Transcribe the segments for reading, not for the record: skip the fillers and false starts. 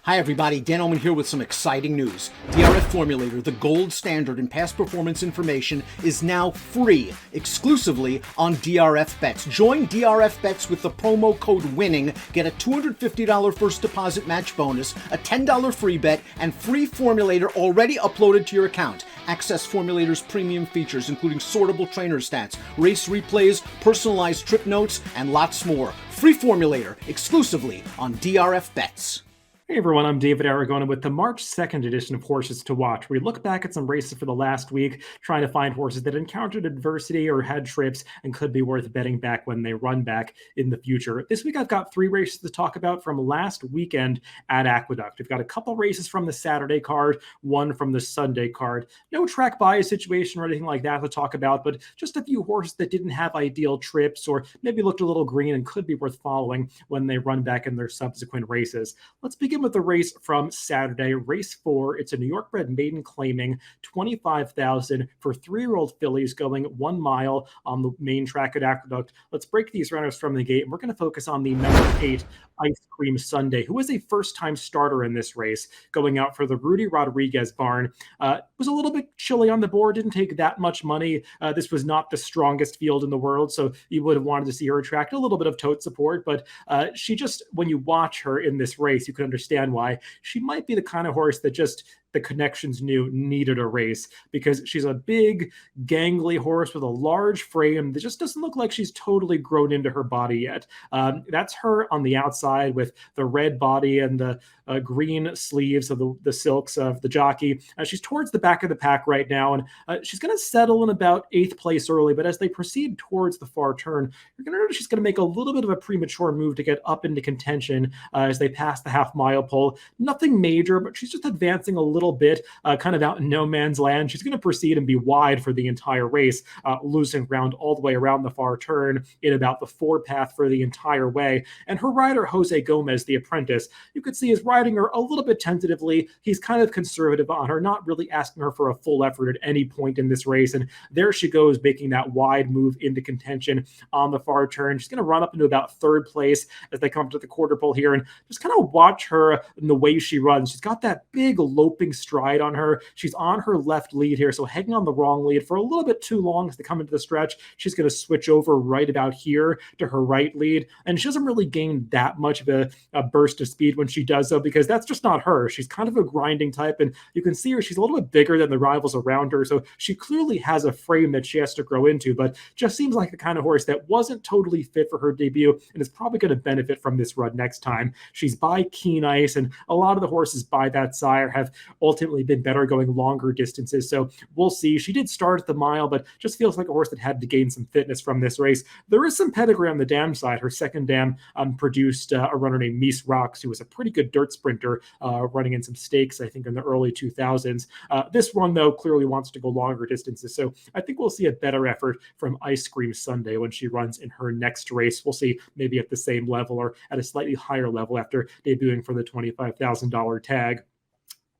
Hi everybody, Dan Oman here with some exciting news. DRF Formulator, the gold standard in past performance information, is now free, exclusively on DRF Bets. Join DRF Bets with the promo code WINNING, get a $250 first deposit match bonus, a $10 free bet, and free Formulator already uploaded to your account. Access Formulator's premium features, including sortable trainer stats, race replays, personalized trip notes, and lots more. Free Formulator, exclusively on DRF Bets. Hey everyone, I'm David Aragona with the March 2nd edition of Horses to Watch, where we look back at some races for the last week, trying to find horses that encountered adversity or had trips and could be worth betting back when they run back in the future. This week I've got 3 races to talk about from last weekend at Aqueduct. We've got a couple races from the Saturday card, one from the Sunday card. No track bias situation or anything like that to talk about, but just a few horses that didn't have ideal trips or maybe looked a little green and could be worth following when they run back in their subsequent races. Let's begin with the race from Saturday, race 4. It's a New York bred maiden claiming $25,000 for 3-year-old fillies going 1 mile on the main track at Aqueduct. Let's break these runners from the gate, and we're going to focus on the number 8 Cream Sundae, who was a first-time starter in this race, going out for the Rudy Rodriguez barn. Was a little bit chilly on the board, didn't take that much money. This was not the strongest field in the world, so you would have wanted to see her attract a little bit of tote support, but she just, when you watch her in this race, you can understand why she might be the kind of horse that just the connections knew needed a race, because she's a big, gangly horse with a large frame that just doesn't look like she's totally grown into her body yet. That's her on the outside with the red body and the green sleeves of the silks of the jockey. She's towards the back of the pack right now, and she's going to settle in about 8th place early, but as they proceed towards the far turn, you're going to notice she's going to make a little bit of a premature move to get up into contention as they pass the half-mile pole. Nothing major, but she's just advancing a little bit, kind of out in no man's land. She's going to proceed and be wide for the entire race, losing ground all the way around the far turn in about the 4 path for the entire way. And her rider, Jose Gomez, the apprentice, you could see is riding her a little bit tentatively. He's kind of conservative on her, not really asking her for a full effort at any point in this race. And there she goes, making that wide move into contention on the far turn. She's going to run up into about 3rd place as they come up to the quarter pole here, and just kind of watch her in the way she runs. She's got that big loping stride on her. She's on her left lead here, so hanging on the wrong lead for a little bit too long as they come into the stretch. She's going to switch over right about here to her right lead, and she doesn't really gain that much of a burst of speed when she does so, because that's just not her. She's kind of a grinding type, and you can see her, she's a little bit bigger than the rivals around her, so she clearly has a frame that she has to grow into, but just seems like the kind of horse that wasn't totally fit for her debut and is probably going to benefit from this run next time. She's by Keen Ice, and a lot of the horses by that sire have ultimately been better going longer distances, so we'll see. She did start at the mile, but just feels like a horse that had to gain some fitness from this race. There is some pedigree on the dam side. Her second dam produced a runner named Mies Rocks, who was a pretty good dirt sprinter, running in some stakes, I think, in the early 2000s. This one, though, clearly wants to go longer distances, so I think we'll see a better effort from Ice Cream Sundae when she runs in her next race. We'll see maybe at the same level or at a slightly higher level after debuting for the $25,000 tag.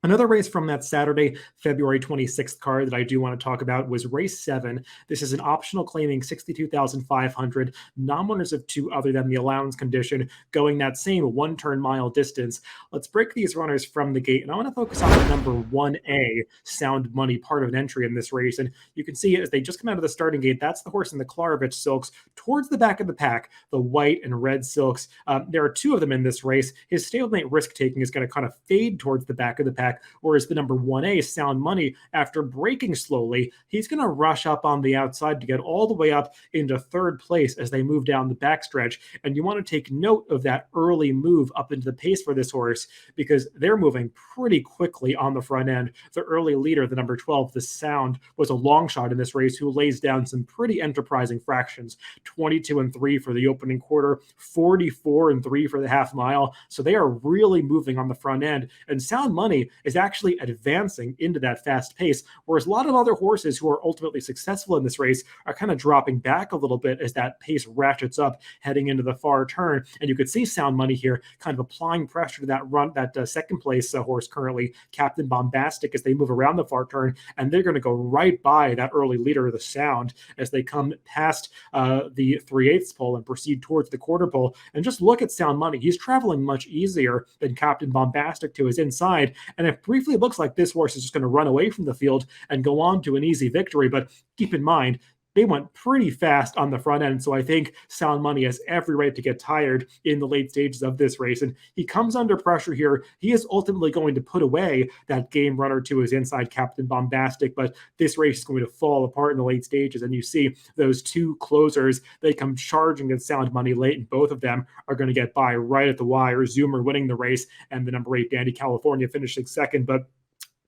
Another race from that Saturday, February 26th card that I do want to talk about was race 7. This is an optional claiming $62,500, non-winners of 2 other than the allowance condition, going that same 1-turn mile distance. Let's break these runners from the gate, and I want to focus on the number 1A, Sound Money, part of an entry in this race. And you can see as they just come out of the starting gate, that's the horse in the Klarovich silks towards the back of the pack, the white and red silks. There are 2 of them in this race. His stalemate risk-taking is going to kind of fade towards the back of the pack, whereas the number 1A, Sound Money, after braking slowly, he's going to rush up on the outside to get all the way up into 3rd place as they move down the backstretch. And you want to take note of that early move up into the pace for this horse, because they're moving pretty quickly on the front end. The early leader, the number 12, the Sound, was a long shot in this race who lays down some pretty enterprising fractions, 22-3 for the opening quarter, 44-3 for the half mile. So they are really moving on the front end. And Sound Money is actually advancing into that fast pace, whereas a lot of other horses who are ultimately successful in this race are kind of dropping back a little bit as that pace ratchets up heading into the far turn. And you could see Sound Money here kind of applying pressure to that run, that second place horse currently, Captain Bombastic, as they move around the far turn, and they're going to go right by that early leader, the Sound, as they come past the 3/8 pole and proceed towards the quarter pole. And just look at Sound Money. He's traveling much easier than Captain Bombastic to his inside. And it briefly looks like this horse is just going to run away from the field and go on to an easy victory. But keep in mind, they went pretty fast on the front end. So I think Sound Money has every right to get tired in the late stages of this race. And he comes under pressure here. He is ultimately going to put away that game runner to his inside, Captain Bombastic. But this race is going to fall apart in the late stages. And you see those two closers, they come charging at Sound Money late, and both of them are going to get by right at the wire. Zoomer winning the race and the number 8 Dandy California finishing second. But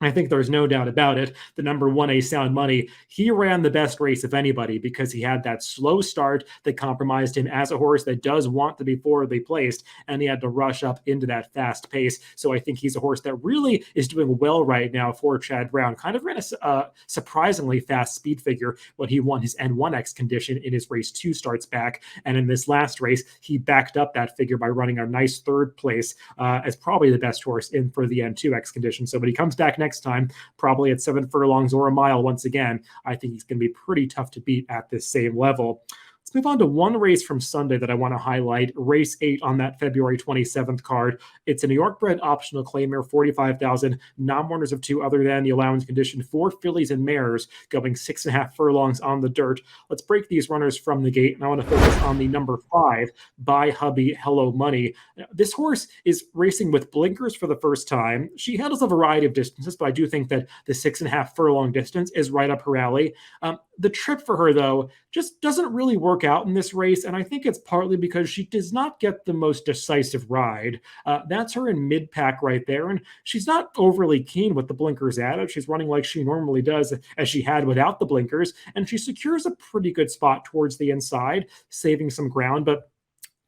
I think there's no doubt about it. The number 1A Sound Money, he ran the best race of anybody because he had that slow start that compromised him as a horse that does want to be forwardly placed, and he had to rush up into that fast pace. So I think he's a horse that really is doing well right now for Chad Brown. Kind of ran a surprisingly fast speed figure when he won his N1X condition in his race 2 starts back. And in this last race, he backed up that figure by running a nice 3rd place as probably the best horse in for the N2X condition. So when he comes back next time, probably at 7 furlongs or a mile once again, I think he's going to be pretty tough to beat at this same level. Let's move on to one race from Sunday that I want to highlight, race 8 on that February 27th card. It's a New York bred optional claimer, 45,000, non-winners of 2 other than the allowance condition, 4 fillies and mares going 6.5 furlongs on the dirt. Let's break these runners from the gate, and I want to focus on the number 5, By Hubby Hello Money. This horse is racing with blinkers for the first time. She handles a variety of distances, but I do think that the 6.5 furlong distance is right up her alley. The trip for her, though, just doesn't really work out in this race, and I think it's partly because she does not get the most decisive ride. That's her in mid-pack right there, and she's not overly keen with the blinkers added. She's running like she normally does, as she had without the blinkers, and she secures a pretty good spot towards the inside, saving some ground. But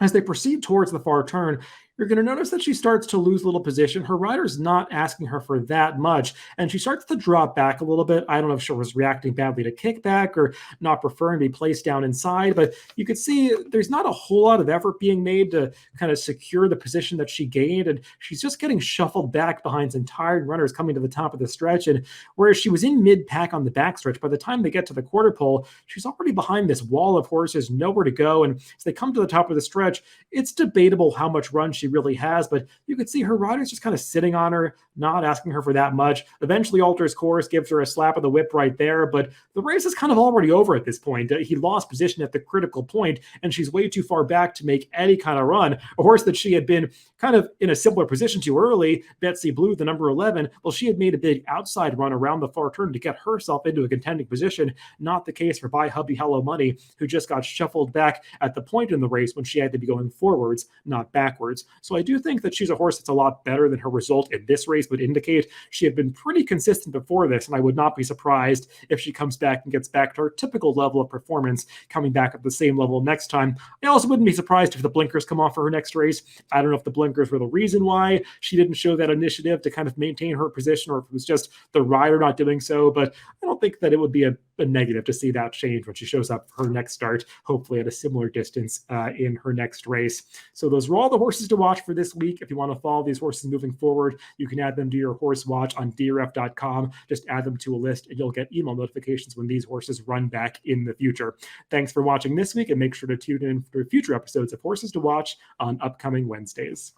as they proceed towards the far turn, you're going to notice that she starts to lose a little position. Her rider's not asking her for that much, and she starts to drop back a little bit. I don't know if she was reacting badly to kickback or not preferring to be placed down inside, but you could see there's not a whole lot of effort being made to kind of secure the position that she gained, and she's just getting shuffled back behind some tired runners coming to the top of the stretch. And whereas she was in mid-pack on the backstretch, by the time they get to the quarter pole, she's already behind this wall of horses, nowhere to go. And as they come to the top of the stretch, it's debatable how much run she really has, but you could see her rider's just kind of sitting on her, not asking her for that much. Eventually alters course, gives her a slap of the whip right there, but the race is kind of already over at this point. He lost position at the critical point, and she's way too far back to make any kind of run. A horse that she had been kind of in a similar position to early, Betsy Blue, the number 11, well, she had made a big outside run around the far turn to get herself into a contending position. Not the case for By Hubby Hello Money, who just got shuffled back at the point in the race when she had to be going forwards, not backwards. So I do think that she's a horse that's a lot better than her result in this race would indicate. She had been pretty consistent before this, and I would not be surprised if she comes back and gets back to her typical level of performance, coming back at the same level next time. I also wouldn't be surprised if the blinkers come off for her next race. I don't know if the blinkers were the reason why she didn't show that initiative to kind of maintain her position, or if it was just the rider not doing so, but I don't think that it would be a negative to see that change when she shows up for her next start, hopefully at a similar distance in her next race. So those are all the horses to watch for this week. If you want to follow these horses moving forward, you can add them to your horse watch on DRF.com. Just add them to a list and you'll get email notifications when these horses run back in the future. Thanks for watching this week, and make sure to tune in for future episodes of Horses to Watch on upcoming Wednesdays.